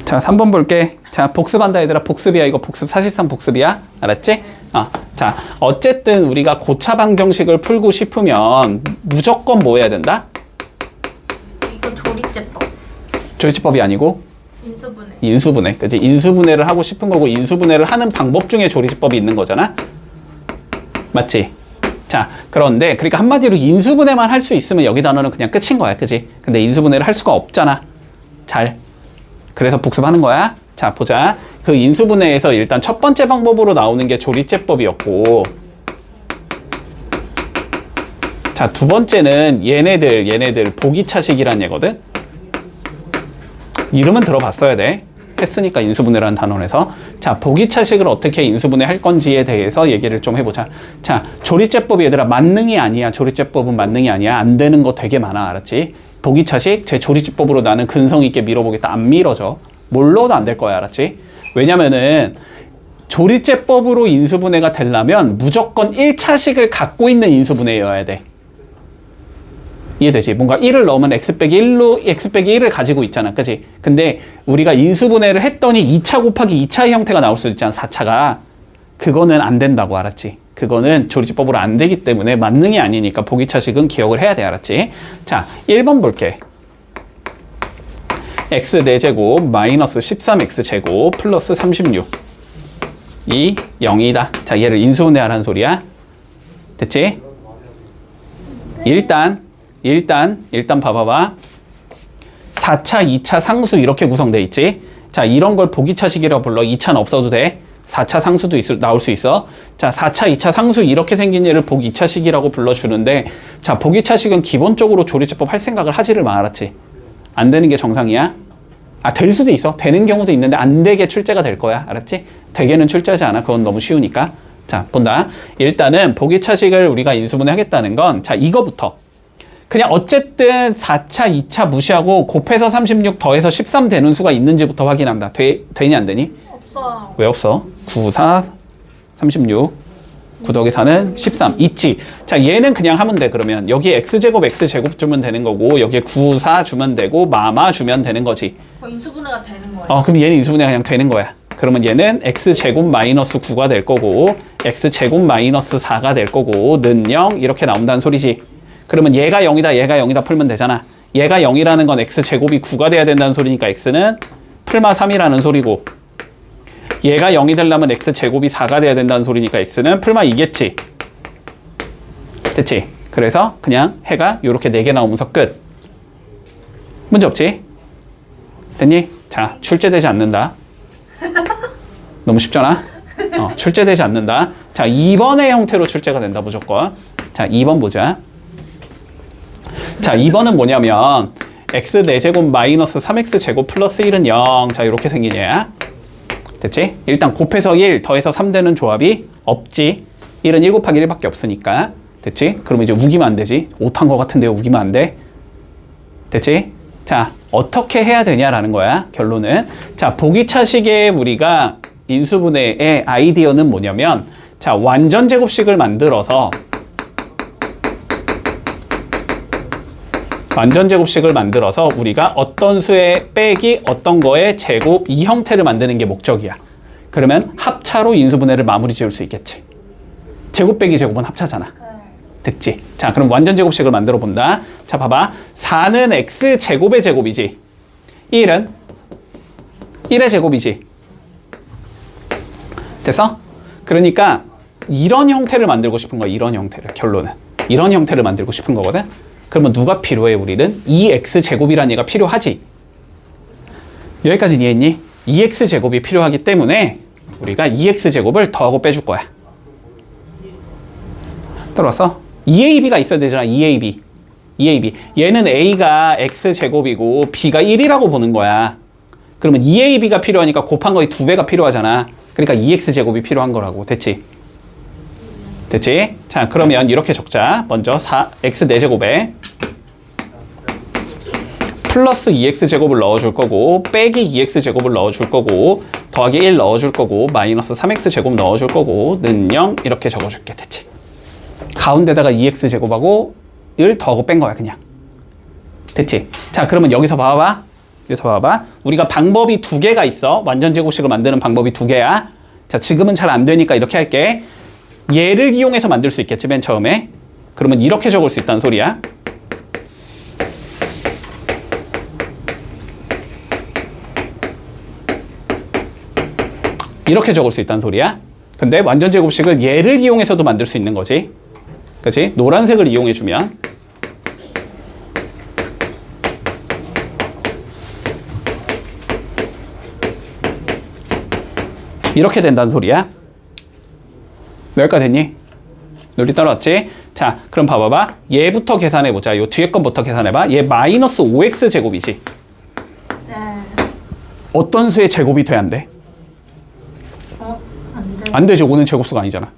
자, 3번 볼게. 자, 복습한다 얘들아. 복습이야. 이거 복습. 사실상 복습이야. 알았지? 자, 어쨌든 우리가 고차 방정식을 풀고 싶으면 무조건 뭐 해야 된다? 이거 조리제법. 조리제법이 아니고 인수분해. 인수분해. 그치? 인수분해를 하고 싶은 거고, 인수분해를 하는 방법 중에 조리제법이 있는 거잖아? 맞지? 자, 그런데 그러니까 한마디로 인수분해만 할 수 있으면 여기 단어는 그냥 끝인 거야. 그치? 근데 인수분해를 할 수가 없잖아. 그래서 복습하는 거야. 자, 보자. 그 인수분해에서 일단 첫 번째 방법으로 나오는 게 조리제법이었고, 자, 두 번째는 얘네들 보기차식이란 얘거든. 이름은 들어봤어야 돼. 했으니까 인수분해라는 단원에서. 자, 보기차식을 어떻게 인수분해 할 건지에 대해서 얘기를 좀 해보자. 자, 조리제법이 얘들아 만능이 아니야. 조리제법은 만능이 아니야. 안 되는 거 되게 많아. 알았지? 보기차식 제 조리제법으로 나는 근성 있게 밀어보겠다. 안 밀어져. 뭘로도 안 될 거야. 알았지? 왜냐면은 조리제법으로 인수분해가 되려면 무조건 1차식을 갖고 있는 인수분해여야 돼. 이해되지? 뭔가 1을 넣으면 x 빼기 1로 x 빼기 1을 가지고 있잖아. 그치? 근데 우리가 인수분해를 했더니 2차 곱하기 2차의 형태가 나올 수 있잖아. 4차가. 그거는 안 된다고. 알았지? 그거는 조리제법으로 안 되기 때문에 만능이 아니니까 보기차식은 기억을 해야 돼. 알았지? 자, 1번 볼게. x 4제곱 마이너스 13x제곱 플러스 36 이 0이다. 자, 얘를 인수분해하라는 소리야. 됐지? 일단 봐봐봐. 4차, 2차 상수 이렇게 구성돼 있지? 자, 이런 걸 보기차식이라고 불러. 2차는 없어도 돼. 4차 상수도 나올 수 있어. 자, 4차, 2차 상수 이렇게 생긴 얘를 보기차식이라고 불러주는데, 자, 보기차식은 기본적으로 조리제법 할 생각을 하지를 마. 알았지? 안 되는 게 정상이야. 될 수도 있어. 되는 경우도 있는데 안 되게 출제가 될 거야. 알았지? 되게는 출제하지 않아. 그건 너무 쉬우니까. 자, 본다. 일단은 보기차식을 우리가 인수분해 하겠다는 건, 자, 이거부터. 그냥 어쨌든 4차, 2차 무시하고 곱해서 36 더해서 13 되는 수가 있는지부터 확인한다. 되니 안 되니? 없어. 왜 없어? 9, 4, 36 9 더하기 4는 13 있지. 자, 얘는 그냥 하면 돼. 그러면 여기 x제곱 주면 되는 거고, 여기에 9, 4 주면 되고, 마마 주면 되는 거지. 인수분해가 되는 거야. 그럼 얘는 인수분해가 그냥 되는 거야. 그러면 얘는 x제곱 마이너스 9가 될 거고, x제곱 마이너스 4가 될 거고, 는 0 이렇게 나온다는 소리지. 그러면 얘가 0이다, 얘가 0이다 풀면 되잖아. 얘가 0이라는 건 x제곱이 9가 돼야 된다는 소리니까 x는 풀마 3이라는 소리고, 얘가 0이 되려면 x제곱이 4가 돼야 된다는 소리니까 x는 풀마 2겠지. 됐지? 그래서 그냥 해가 요렇게 4개 나오면서 끝. 문제 없지? 됐니? 자, 출제되지 않는다. 너무 쉽잖아? 출제되지 않는다. 자, 2번의 형태로 출제가 된다, 무조건. 자, 2번 보자. 자, 2번은 뭐냐면 x 4제곱 마이너스 3x제곱 플러스 1은 0. 자, 이렇게 생긴 얘야. 됐지? 일단 곱해서 1 더해서 3 되는 조합이 없지. 1은 1 곱하기 1밖에 없으니까. 됐지? 그러면 이제 우기면 안 되지. 못한 거 같은데요. 우기면 안 돼. 됐지? 자, 어떻게 해야 되냐라는 거야. 결론은. 자, 보기차식의 우리가 인수분해의 아이디어는 뭐냐면, 자, 완전 제곱식을 만들어서 우리가 어떤 수의 빼기 어떤 거의 제곱 이 형태를 만드는 게 목적이야. 그러면 합차로 인수분해를 마무리 지을 수 있겠지. 제곱 빼기 제곱은 합차잖아. 됐지? 자, 그럼 완전 제곱식을 만들어 본다. 자, 봐봐. 4는 x제곱의 제곱이지. 1은 1의 제곱이지. 됐어? 그러니까 이런 형태를 만들고 싶은 거야. 이런 형태를. 결론은. 이런 형태를 만들고 싶은 거거든. 그러면 누가 필요해? 우리는 2x제곱이라는 얘가 필요하지. 여기까지 이해했니? 2x제곱이 필요하기 때문에 우리가 2x제곱을 더하고 빼줄 거야. 들어왔어? 2ab가 있어야 되잖아. 2ab. 얘는 a가 x제곱이고 b가 1이라고 보는 거야. 그러면 2ab가 필요하니까 곱한 거의 2배가 필요하잖아. 그러니까 2x제곱이 필요한 거라고. 됐지? 됐지? 자, 그러면 이렇게 적자. 먼저 x 4제곱에 플러스 2x제곱을 넣어줄 거고, 빼기 2x제곱을 넣어줄 거고, 더하기 1 넣어줄 거고, 마이너스 3x제곱 넣어줄 거고, 는 0 이렇게 적어줄게. 됐지? 가운데다가 2x제곱하고 1 더하고 뺀 거야. 그냥. 됐지? 자, 그러면 여기서 봐봐. 그래서 봐봐. 우리가 방법이 두 개가 있어. 완전 제곱식을 만드는 방법이 두 개야. 자, 지금은 잘 안 되니까 이렇게 할게. 얘를 이용해서 만들 수 있겠지, 맨 처음에. 그러면 이렇게 적을 수 있다는 소리야. 이렇게 적을 수 있다는 소리야. 근데 완전 제곱식을 얘를 이용해서도 만들 수 있는 거지. 그치? 노란색을 이용해주면 이렇게 된다는 소리야. 여기까지 됐니? 논리 따라왔지? 자, 그럼 봐봐봐. 얘부터 계산해보자. 요 뒤에 것부터 계산해봐. 얘 마이너스 5x 제곱이지. 네. 어떤 수의 제곱이 돼야 안 돼? 안 돼. 안 되지. 5는 제곱수가 아니잖아.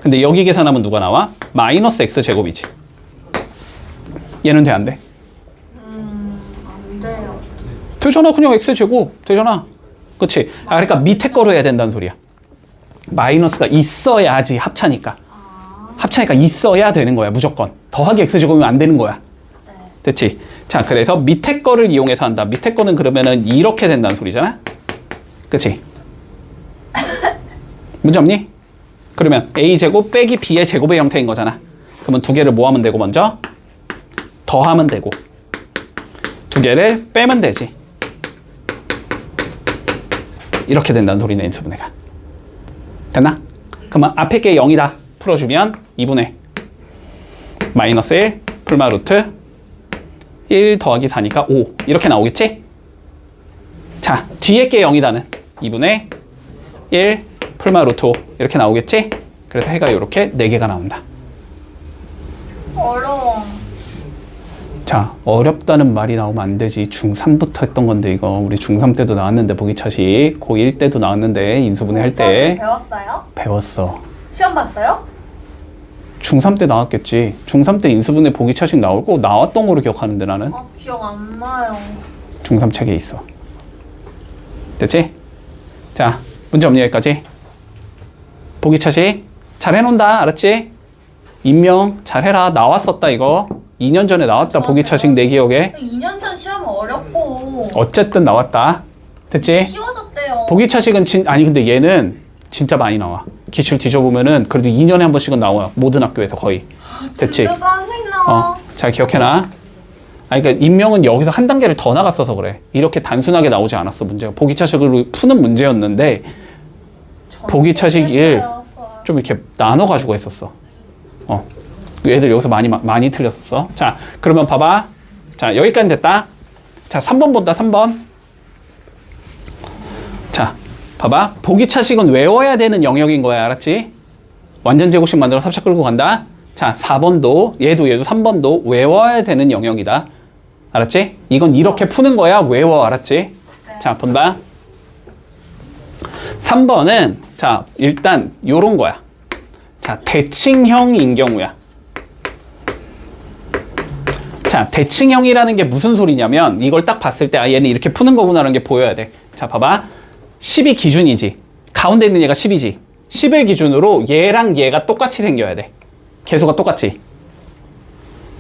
근데 여기 계산하면 누가 나와? 마이너스 x 제곱이지. 얘는 돼, 안 돼? 안 돼요. 되잖아. 그냥 x 제곱. 되잖아. 그치? 아, 그러니까 밑에 거로 해야 된다는 소리야. 마이너스가 있어야지. 합차니까. 합차니까 있어야 되는 거야. 무조건. 더하기 x제곱이면 안 되는 거야. 네. 됐지? 자, 그래서 밑에 거를 이용해서 한다. 밑에 거는 그러면은 이렇게 된다는 소리잖아? 그치? 문제 없니? 그러면 a제곱 빼기 b의 제곱의 형태인 거잖아. 그러면 두 개를 뭐 하면 되고 먼저? 더하면 되고. 두 개를 빼면 되지. 이렇게 된다는 소리네, 인수분해가. 됐나? 그러면 앞에 게 0이다. 풀어주면 2분의 마이너스 1 풀마 루트 1 더하기 4니까 5 이렇게 나오겠지? 자, 뒤에 게 0이다는 2분의 1 풀마 루트 5 이렇게 나오겠지? 그래서 해가 이렇게 4개가 나온다. 어려워. 자, 어렵다는 말이 나오면 안 되지. 중3부터 했던 건데 이거 우리 중3 때도 나왔는데 보기차식 고1 때도 나왔는데 인수분해 할 때 배웠어요? 배웠어. 시험 봤어요? 중3 때 나왔겠지. 중3 때 인수분해 보기차식 나올 거 나왔던 거로 기억하는데 나는 기억 안 나요. 중3 책에 있어. 됐지? 자, 문제 없니 여기까지? 보기차식 잘 해놓는다. 알았지? 임명 잘해라. 나왔었다 이거. 2년 전에 나왔다. 보기차식 내 기억에. 2년 전 시험은 어렵고 어쨌든 나왔다. 됐지? 쉬워졌대요. 보기차식은 아니 근데 얘는 진짜 많이 나와. 기출 뒤져보면은 그래도 2년에 한 번씩은 나와. 모든 학교에서 거의. 됐지? 진짜 짜증나. 잘 기억해놔. 아니, 그러니까 임명은 여기서 한 단계를 더 나갔어서 그래. 이렇게 단순하게 나오지 않았어, 문제가. 보기차식으로 푸는 문제였는데, 보기차식 1 좀 이렇게 나눠가지고 했었어. 애들 여기서 많이 틀렸었어. 자, 그러면 봐봐. 자, 여기까지 됐다. 자, 3번 본다, 3번. 자, 봐봐. 보기차식은 외워야 되는 영역인 거야, 알았지? 완전 제곱식 만들어 삽샷 끌고 간다. 자, 4번도, 얘도 3번도 외워야 되는 영역이다. 알았지? 이건 이렇게 푸는 거야. 외워, 알았지? 네. 자, 본다. 3번은, 자, 일단, 요런 거야. 자, 대칭형인 경우야. 자, 대칭형이라는 게 무슨 소리냐면, 이걸 딱 봤을 때, 아, 얘는 이렇게 푸는 거구나라는 게 보여야 돼. 자, 봐봐. 10이 기준이지. 가운데 있는 얘가 10이지. 10을 기준으로 얘랑 얘가 똑같이 생겨야 돼. 개수가 똑같지.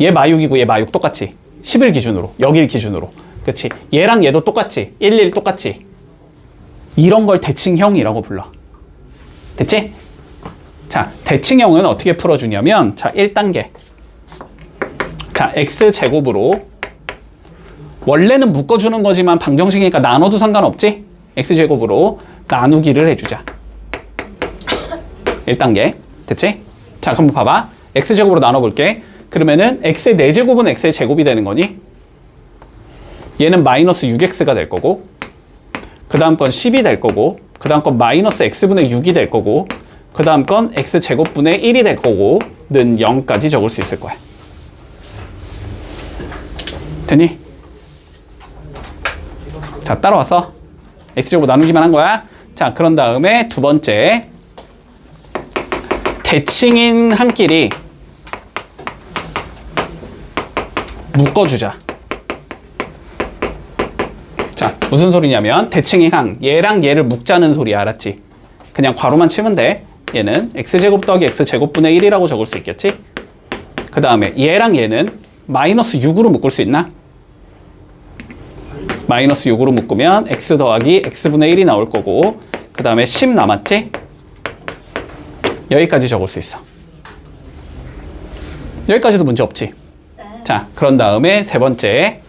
얘 마육이고 얘 마육 똑같지. 10을 기준으로, 여길 기준으로. 그치? 얘랑 얘도 똑같지. 1, 1 똑같지. 이런 걸 대칭형이라고 불러. 됐지? 자, 대칭형은 어떻게 풀어주냐면, 자, 1단계. 자, x제곱으로 원래는 묶어주는 거지만 방정식이니까 나눠도 상관없지? x제곱으로 나누기를 해주자. 1단계. 됐지? 자, 그럼 봐봐. x제곱으로 나눠볼게. 그러면은 x의 4제곱은 x의 제곱이 되는 거니? 얘는 마이너스 6x가 될 거고, 그 다음 건 10이 될 거고, 그 다음 건 마이너스 x분의 6이 될 거고, 그 다음 건 x제곱분의 1이 될 거고, 는 0까지 적을 수 있을 거야. 되니? 자, 따라왔어. x제곱 나누기만 한 거야. 자, 그런 다음에 두 번째. 대칭인 한끼리 묶어주자. 자, 무슨 소리냐면 대칭인 항, 얘랑 얘를 묶자는 소리야. 알았지? 그냥 괄호만 치면 돼. 얘는 x제곱 더하기 x제곱분의 1이라고 적을 수 있겠지? 그 다음에 얘랑 얘는 마이너스 6으로 묶을 수 있나? 마이너스 6으로 묶으면 x 더하기 x분의 1이 나올 거고, 그 다음에 10 남았지? 여기까지 적을 수 있어. 여기까지도 문제 없지? 네. 자, 그런 다음에 세 번째.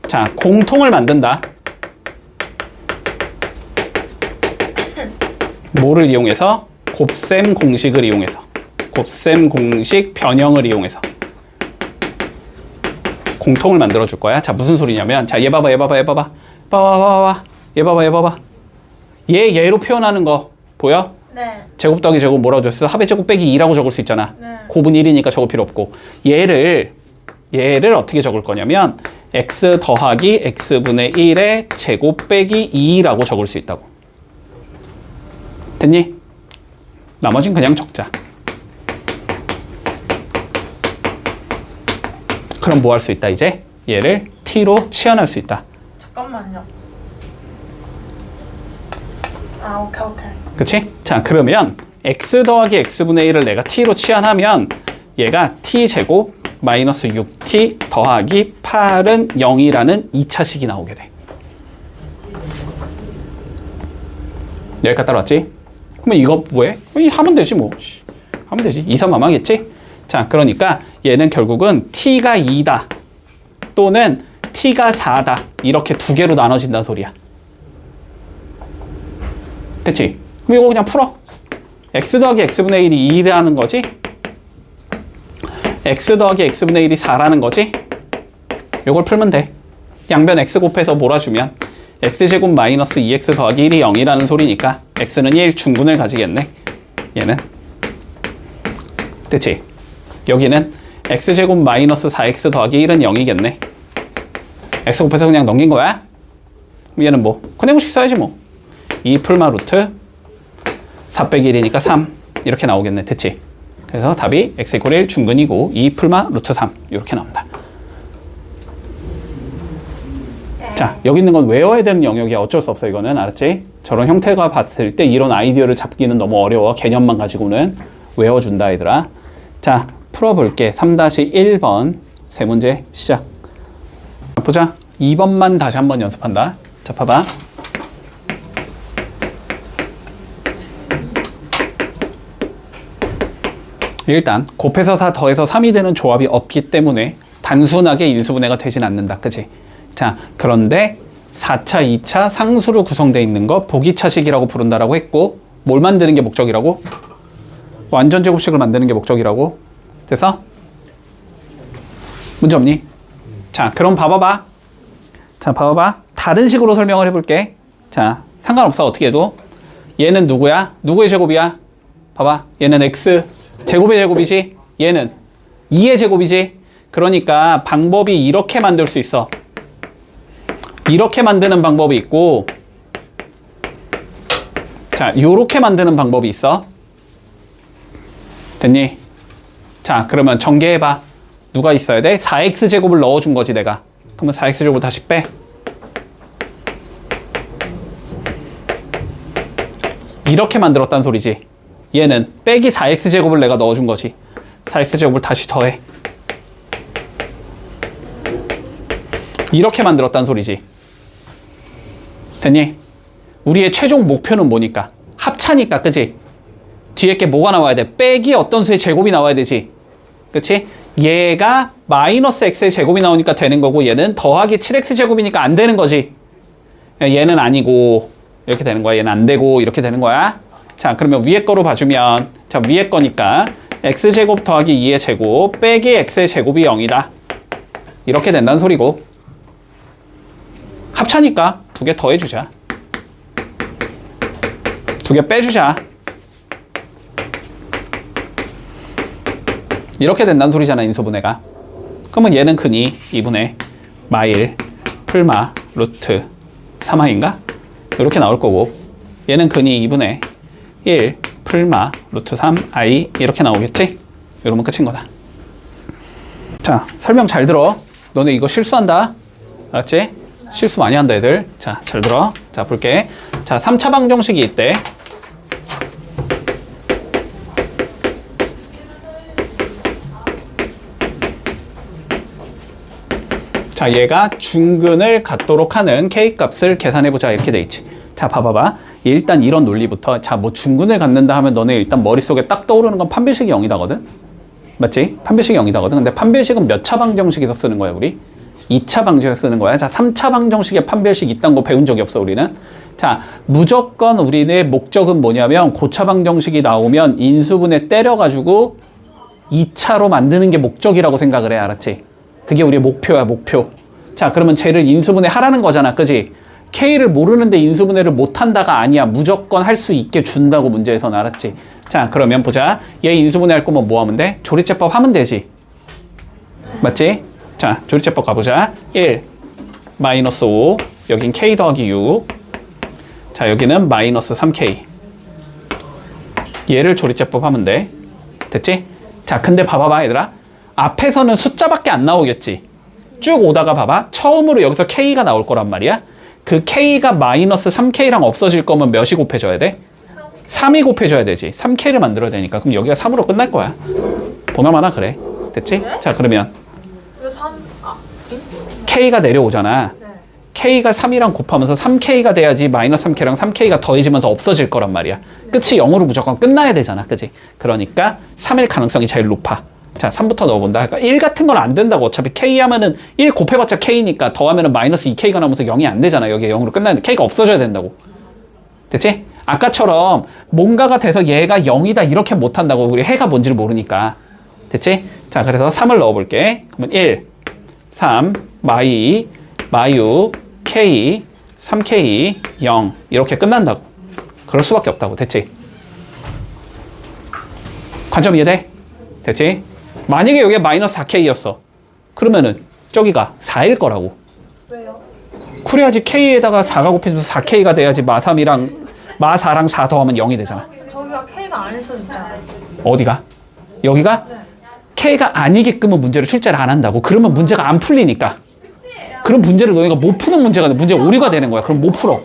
자, 공통을 만든다. 뭐를 이용해서? 곱셈 공식을 이용해서. 곱셈 공식 변형을 이용해서 공통을 만들어 줄 거야. 자, 무슨 소리냐면, 자, 얘 봐봐. 얘 봐봐. 얘로 표현하는 거 보여? 네. 제곱 더하기 제곱 뭐라고 줬어? 합의 제곱 빼기 2라고 적을 수 있잖아. 네. 곱은 1이니까 적을 필요 없고. 얘를 어떻게 적을 거냐면 x 더하기 x분의 1의 제곱 빼기 2라고 적을 수 있다고. 됐니? 나머진 그냥 적자. 그럼 뭐 할 수 있다 이제? 얘를 t로 치환할 수 있다. 잠깐만요. 아, 오케이. 그치? 자, 그러면 x 더하기 x분의 1을 내가 t로 치환하면 얘가 t제곱 마이너스 6t 더하기 8은 0이라는 2차식이 나오게 돼. 여기까지 따라왔지? 그러면 이거 뭐해? 하면 되지 뭐. 하면 되지. 2, 3 하겠지? 자, 그러니까 얘는 결국은 t가 2다 또는 t가 4다 이렇게 두 개로 나눠진다는 소리야. 됐지? 그럼 이거 그냥 풀어. x 더하기 x분의 1이 2라는 거지? x 더하기 x분의 1이 4라는 거지? 이걸 풀면 돼. 양변 x 곱해서 몰아주면 x제곱 마이너스 2x 더하기 1이 0이라는 소리니까 x는 1 중근을 가지겠네. 얘는. 됐지? 여기는 x제곱 마이너스 4x 더하기 1은 0이겠네. x 곱해서 그냥 넘긴 거야. 얘는 뭐? 근해공식 써야지 뭐. 2 풀마 루트 4 빼기 1이니까 3 이렇게 나오겠네. 됐지? 그래서 답이 x 이퀄 1 중근이고 2 풀마 루트 3 이렇게 나온다. 자, 여기 있는 건 외워야 되는 영역이야. 어쩔 수 없어 이거는. 알았지? 저런 형태가 봤을 때 이런 아이디어를 잡기는 너무 어려워. 개념만 가지고는. 외워준다 얘들아. 자, 풀어볼게. 3-1번 세 문제 시작. 보자. 2번만 다시 한번 연습한다. 자, 봐봐. 일단 곱해서 4 더해서 3이 되는 조합이 없기 때문에 단순하게 인수분해가 되진 않는다. 그치? 자, 그런데 4차, 2차 상수로 구성되어 있는 거 보기차식이라고 부른다라고 했고, 뭘 만드는 게 목적이라고? 완전 제곱식을 만드는 게 목적이라고. 됐어? 문제 없니? 자, 그럼 봐봐봐. 자, 봐봐봐. 다른 식으로 설명을 해볼게. 자, 상관없어. 어떻게 해도. 얘는 누구야? 누구의 제곱이야? 봐봐. 얘는 x. 제곱의 제곱이지? 얘는 2의 제곱이지? 그러니까 방법이 이렇게 만들 수 있어. 이렇게 만드는 방법이 있고, 자, 요렇게 만드는 방법이 있어. 됐니? 자, 그러면 전개해봐. 누가 있어야 돼? 4x제곱을 넣어준 거지 내가. 그러면 4x제곱을 다시 빼. 이렇게 만들었다는 소리지. 얘는 빼기 4x제곱을 내가 넣어준 거지. 4x제곱을 다시 더해. 이렇게 만들었다는 소리지. 됐니? 우리의 최종 목표는 뭐니까? 합차니까, 그치? 뒤에 게 뭐가 나와야 돼? 빼기 어떤 수의 제곱이 나와야 되지. 그치? 얘가 마이너스 x의 제곱이 나오니까 되는 거고, 얘는 더하기 7x제곱이니까 안 되는 거지. 얘는 아니고 이렇게 되는 거야. 얘는 안 되고 이렇게 되는 거야. 자, 그러면 위에 거로 봐주면, 자, 위에 거니까 x제곱 더하기 2의 제곱 빼기 x의 제곱이 0이다. 이렇게 된다는 소리고, 합차니까 두 개 더해주자. 두 개 빼주자. 이렇게 된다는 소리잖아, 인수분해가. 그러면 얘는 근이 2분의 마일 풀마 루트 3i인가? 이렇게 나올 거고, 얘는 근이 2분의 1 풀마 루트 3i 이렇게 나오겠지? 이러면 끝인 거다. 자, 설명 잘 들어. 너네 이거 실수한다. 알았지? 실수 많이 한다 애들. 자, 잘 들어. 자, 볼게. 자, 3차 방정식이 있대. 자, 얘가 중근을 갖도록 하는 K값을 계산해보자. 이렇게 돼 있지. 자, 봐봐봐. 일단 이런 논리부터. 자, 뭐 중근을 갖는다 하면 너네 일단 머릿속에 딱 떠오르는 건 판별식이 0이다거든? 맞지? 판별식이 0이다거든. 근데 판별식은 몇 차 방정식에서 쓰는 거야, 우리? 2차 방정식에서 쓰는 거야. 자, 3차 방정식에 판별식 이딴 거 배운 적이 없어, 우리는. 자, 무조건 우리의 목적은 뭐냐면 고차 방정식이 나오면 인수분해 때려가지고 2차로 만드는 게 목적이라고 생각을 해. 알았지? 그게 우리의 목표야, 목표. 자, 그러면 쟤를 인수분해 하라는 거잖아. 그지? K를 모르는데 인수분해를 못한다가 아니야. 무조건 할 수 있게 준다고 문제에서는. 알았지? 자, 그러면 보자. 얘 인수분해 할 거면 뭐 하면 돼? 조리제법 하면 되지. 맞지? 자, 조리제법 가보자. 1, 마이너스 5. 여긴 K 더하기 6. 자, 여기는 마이너스 3K. 얘를 조리제법 하면 돼. 됐지? 자, 근데 봐봐봐, 얘들아. 앞에서는 숫자밖에 안 나오겠지. 쭉 오다가 봐봐. 처음으로 여기서 K가 나올 거란 말이야. 그 K가 마이너스 3K랑 없어질 거면 몇이 곱해져야 돼? 3이 곱해져야 되지. 3K를 만들어야 되니까. 그럼 여기가 3으로 끝날 거야. 보나마나 그래. 됐지? 네? 자, 그러면 이거 3, K가 내려오잖아. 네. K가 3이랑 곱하면서 3K가 돼야지 마이너스 3K랑 3K가 더해지면서 없어질 거란 말이야. 끝이 0으로 무조건 끝나야 되잖아. 그치? 그러니까 3일 가능성이 제일 높아. 자, 3부터 넣어본다. 그러니까 1 같은 건 안 된다고. 어차피 K 하면은 1 곱해봤자 K니까 더하면은 마이너스 2K가 나오면서 0이 안 되잖아. 여기 0으로 끝나는데 K가 없어져야 된다고. 됐지? 아까처럼 뭔가가 돼서 얘가 0이다 이렇게 못한다고. 우리 해가 뭔지를 모르니까. 됐지? 자, 그래서 3을 넣어볼게. 그러면 1, 3, 마유, K, 3K, 0 이렇게 끝난다고. 그럴 수밖에 없다고. 됐지? 관점 이해돼? 됐지? 만약에 여기가 마이너스 4K였어. 그러면은 저기가 4일 거라고. 왜요? 그래야지 K에다가 4가 곱해져서 4K가 돼야지 마4랑 4 더하면 0이 되잖아. 저기가 K가 아닐 수도 있잖아요. 어디가? 여기가? 네. K가 아니게끔은 문제를 출제를 안 한다고. 그러면 문제가 안 풀리니까. 그럼 문제를 너희가 못 푸는 문제가 돼. 문제 오류가 되는 거야. 그럼 못 풀어.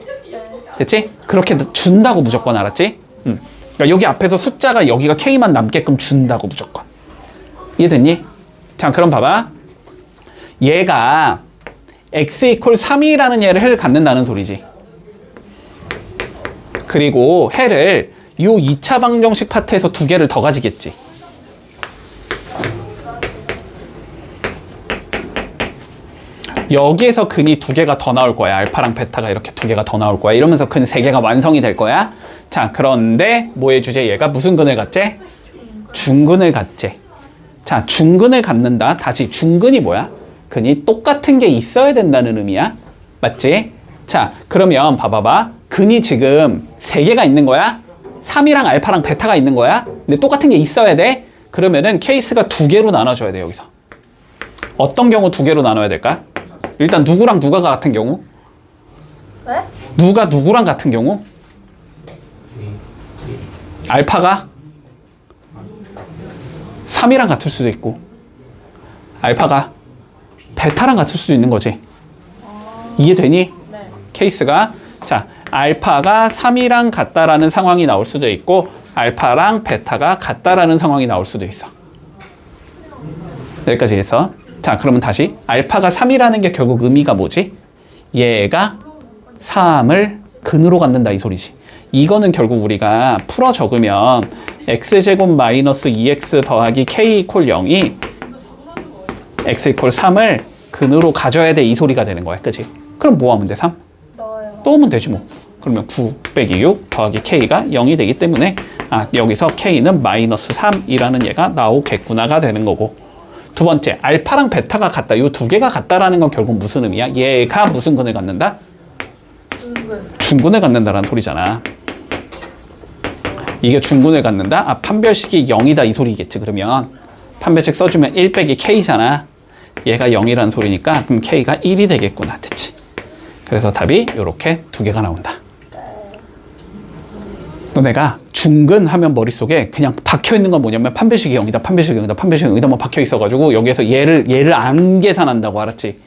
됐지? 그렇게 준다고 무조건. 알았지? 그러니까 여기 앞에서 숫자가 여기가 K만 남게끔 준다고 무조건. 이해됐니? 자, 그럼 봐봐. 얘가 x 이퀄 3이라는 해를 갖는다는 소리지. 그리고 해를 요 2차 방정식 파트에서 2개를 더 가지겠지. 여기에서 근이 2개가 더 나올 거야. 알파랑 베타가 이렇게 2개가 더 나올 거야. 이러면서 근 3개가 완성이 될 거야. 자, 그런데 뭐의 주제? 얘가 무슨 근을 갖지? 중근을 갖지. 자, 중근을 갖는다. 다시 중근이 뭐야? 근이 똑같은 게 있어야 된다는 의미야. 맞지? 자, 그러면 봐봐봐. 근이 지금 3개가 있는 거야. 3이랑 알파랑 베타가 있는 거야. 근데 똑같은 게 있어야 돼. 그러면은 케이스가 2개로 나눠줘야 돼. 여기서. 어떤 경우 2개로 나눠야 될까? 일단 누구랑 누가 같은 경우? 네? 누가 누구랑 같은 경우? 알파가 3이랑 같을 수도 있고 알파가 베타랑 같을 수도 있는 거지. 이해되니? 네. 케이스가 자, 알파가 3이랑 같다라는 상황이 나올 수도 있고 알파랑 베타가 같다라는 상황이 나올 수도 있어. 여기까지 해서 자, 그러면 다시 알파가 3이라는 게 결국 의미가 뭐지? 얘가 3을 근으로 갖는다 이 소리지. 이거는 결국 우리가 풀어 적으면 x제곱 마이너스 2x 더하기 k 이퀄 0이 x 이퀄 3을 근으로 가져야 돼 이 소리가 되는 거야. 그치? 그럼 뭐 하면 돼? 3? 넣어요. 넣으면 되지 뭐. 그러면 9 빼기 6 더하기 k가 0이 되기 때문에 여기서 k는 마이너스 3이라는 얘가 나오겠구나가 되는 거고. 두 번째, 알파랑 베타가 같다. 이 2개가 같다라는 건 결국 무슨 의미야? 얘가 무슨 근을 갖는다? 중근을 갖는다라는 소리잖아. 이게 중근을 갖는다? 판별식이 0이다 이 소리겠지. 그러면 판별식 써주면 1 빼기 k잖아. 얘가 0이라는 소리니까 그럼 k가 1이 되겠구나. 됐지? 그래서 답이 이렇게 2개가 나온다. 너네가 중근 하면 머릿속에 그냥 박혀있는 건 뭐냐면 판별식이 0이다, 판별식이 0이다, 판별식이 0이다 뭐 박혀있어가지고 여기에서 얘를 안 계산한다고. 알았지?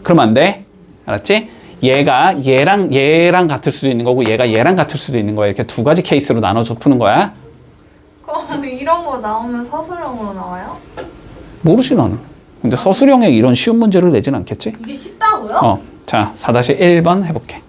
그러면 안 돼. 알았지? 얘가 얘랑 같을 수도 있는 거고 얘가 얘랑 같을 수도 있는 거야. 이렇게 2가지 케이스로 나눠서 푸는 거야. 그럼 이런 거 나오면 서술형으로 나와요? 모르지 나는. 근데 서술형에 이런 쉬운 문제를 내진 않겠지? 이게 쉽다고요? 자, 4-1번 해볼게.